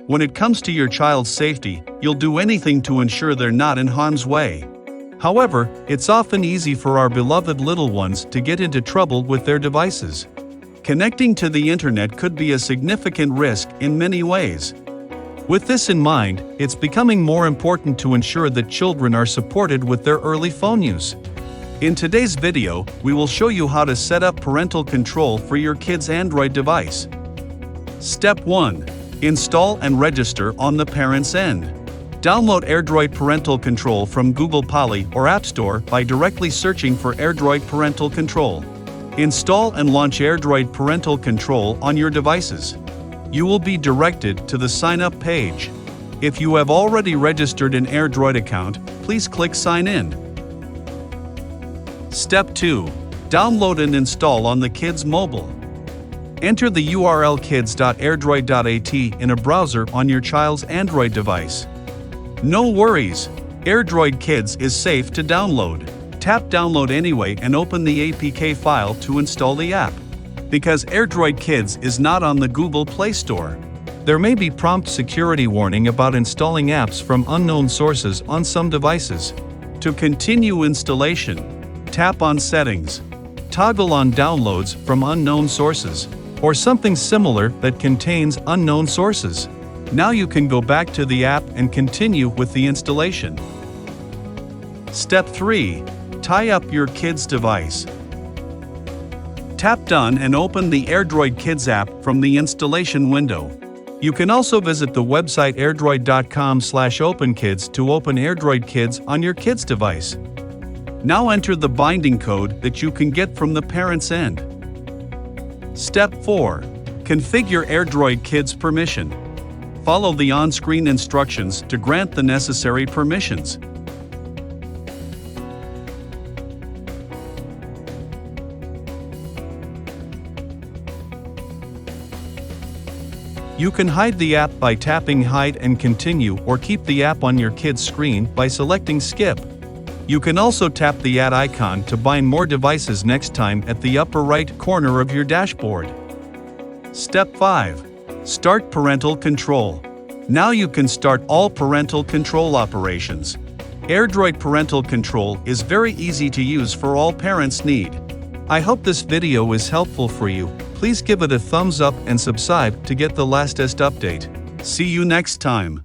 When it comes to your child's safety, you'll do anything to ensure they're not in harm's way. However, it's often easy for our beloved little ones to get into trouble with their devices. Connecting to the internet could be a significant risk in many ways. With this in mind, it's becoming more important to ensure that children are supported with their early phone use. In today's video, we will show you how to set up parental control for your kid's Android device. Step 1. Install and register on the parent's end. Download AirDroid Parental Control from Google Play or App Store by directly searching for AirDroid Parental Control. Install and launch AirDroid Parental Control on your devices. You will be directed to the Sign Up page. If you have already registered an AirDroid account, please click Sign In. Step 2. Download and install on the kid's mobile. Enter the URL kids.airdroid.at in a browser on your child's Android device. No worries, AirDroid Kids is safe to download. Tap Download anyway and open the APK file to install the app. Because AirDroid Kids is not on the Google Play Store, there may be prompt security warning about installing apps from unknown sources on some devices. To continue installation, tap on Settings. Toggle on Downloads from unknown sources, or something similar that contains unknown sources. Now you can go back to the app and continue with the installation. Step 3. Tie up your kid's device. Tap Done and open the AirDroid Kids app from the installation window. You can also visit the website airdroid.com/openkids to open AirDroid Kids on your kid's device. Now enter the binding code that you can get from the parent's end. Step 4. Configure AirDroid Kids permission. Follow the on-screen instructions to grant the necessary permissions. You can hide the app by tapping Hide and Continue, or keep the app on your kid's screen by selecting Skip. You can also tap the add icon to bind more devices next time at the upper right corner of your dashboard. Step 5. Start parental control. Now you can start all parental control operations. AirDroid Parental Control is very easy to use for all parents need. I hope this video is helpful for you. Please give it a thumbs up and subscribe to get the latest update. See you next time.